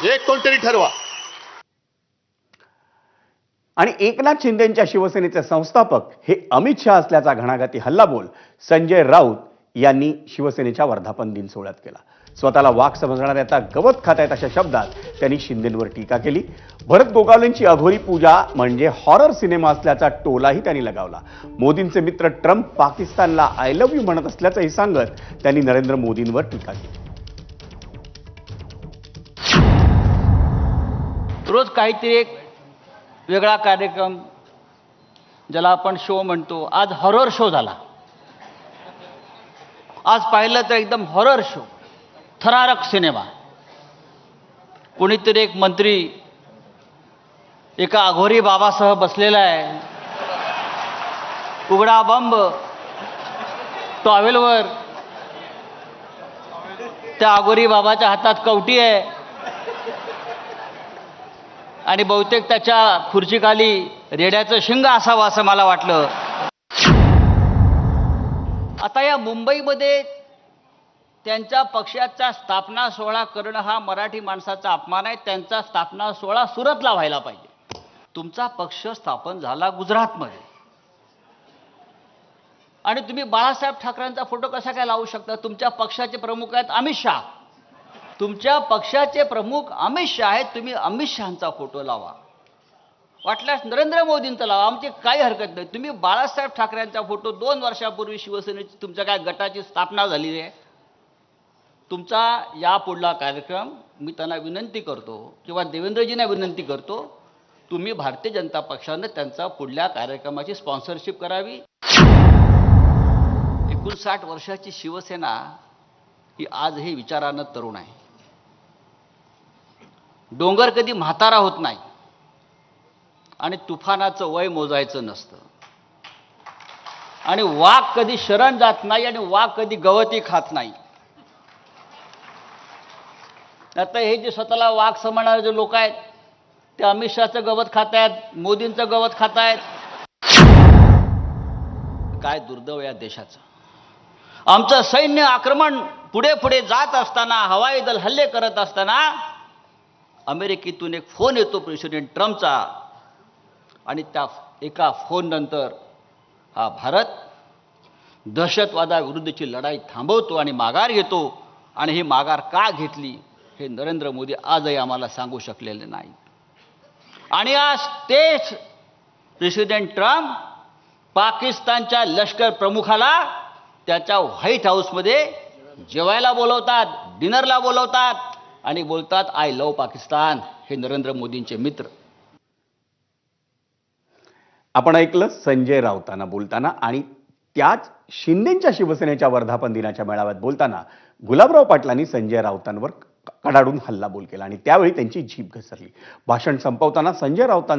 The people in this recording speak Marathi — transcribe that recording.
एक कोणतरी ठरवा. आणि एकनाथ शिंदेंच्या शिवसेनेचे संस्थापक हे अमित शहा असल्याचा घणाघाती हल्लाबोल संजय राऊत यांनी शिवसेनेच्या वर्धापन दिन सोहळ्यात केला. स्वतःला वाघ समजणाऱ्याचा गवत खातायत अशा शब्दात त्यांनी शिंदेंवर टीका केली. भरत गोगावलेंची अघोरी पूजा म्हणजे हॉरर सिनेमा असल्याचा टोलाही त्यांनी लगावला. मोदींचे मित्र ट्रम्प पाकिस्तानला आय लव्ह यू म्हणत असल्याचंही सांगत त्यांनी नरेंद्र मोदींवर टीका केली. रोज काहीतरी एक वेगळा कार्यक्रम, ज्याला आपण शो म्हणतो, आज हॉरर शो झाला. आज पाहिलं तर एकदम हॉरर शो, थरारक सिनेमा. कोणीतरी एक मंत्री एका अघोरी बाबासह बसलेला आहे, उघडा बंब टॉवेलवर, त्या अघोरी बाबाच्या हातात कवटी आहे आणि बहुतेक त्याच्या खुर्चीखाली रेड्याचं शिंग असावं असं मला वाटलं. आता या मुंबईमध्ये त्यांच्या पक्षाचा स्थापना सोहळा करणं हा मराठी माणसाचा अपमान आहे. त्यांचा स्थापना सोहळा सुरतला व्हायला पाहिजे. तुमचा पक्ष स्थापन झाला गुजरातमध्ये आणि तुम्ही बाळासाहेब ठाकरेंचा फोटो कसा काय लावू शकता? तुमच्या पक्षाचे प्रमुख आहेत अमित शहा. तुमच्या पक्षाचे प्रमुख अमित शहा आहेत, तुम्ही अमित शहांचा फोटो लावा. वाटल्यास नरेंद्र मोदींचा लावा, आमची काही हरकत नाही. तुम्ही बाळासाहेब ठाकरेंचा फोटो 2 वर्षापूर्वी शिवसेनेची तुमच्या काय गटाची स्थापना झाली आहे. तुमचा यापुढला कार्यक्रम मी त्यांना विनंती करतो किंवा देवेंद्रजींना विनंती करतो, तुम्ही भारतीय जनता पक्षानं त्यांचा पुढल्या कार्यक्रमाची स्पॉन्सरशिप करावी. 59 वर्षाची शिवसेना ही आजही विचारानं तरुण आहे. डोंगर कधी म्हातारा होत नाही आणि तुफानाचं वय मोजायचं नसतं आणि वाघ कधी शरण जात नाही आणि वाघ कधी गवती खात नाही. आता हे जे स्वतःला वाघ समजणारे जे लोक आहेत ते अमित शहाचं गवत खात आहेत, मोदींचं गवत खात आहेत. काय दुर्दैव या देशाचं. आमचं सैन्य आक्रमण पुढे पुढे जात असताना, हवाई दल हल्ले करत असताना अमेरिकेतून एक फोन येतो प्रेसिडेंट ट्रम्पचा आणि त्या एका फोन नंतर हा भारत दहशतवादाविरुद्धची लढाई थांबवतो आणि माघार घेतो. आणि ही माघार का घेतली हे नरेंद्र मोदी आजही आम्हाला सांगू शकलेले नाही. आणि आज तेच प्रेसिडेंट ट्रम्प पाकिस्तानच्या लष्कर प्रमुखाला त्याच्या व्हाईट हाऊसमध्ये जेवायला बोलवतात, डिनरला बोलवतात आणि बोलतात आय लव्ह पाकिस्तान. हे नरेंद्र मोदींचे मित्र. आपण ऐकलं संजय राऊतांना बोलताना. आणि त्याच शिंदेंच्या शिवसेनेच्या वर्धापन दिनाच्या मेळाव्यात बोलताना गुलाबराव पाटलांनी संजय राऊतांवर कडाडून हल्लाबोल केला आणि त्यावेळी त्यांची जीभ घसरली. भाषण संपवताना संजय राऊतांचा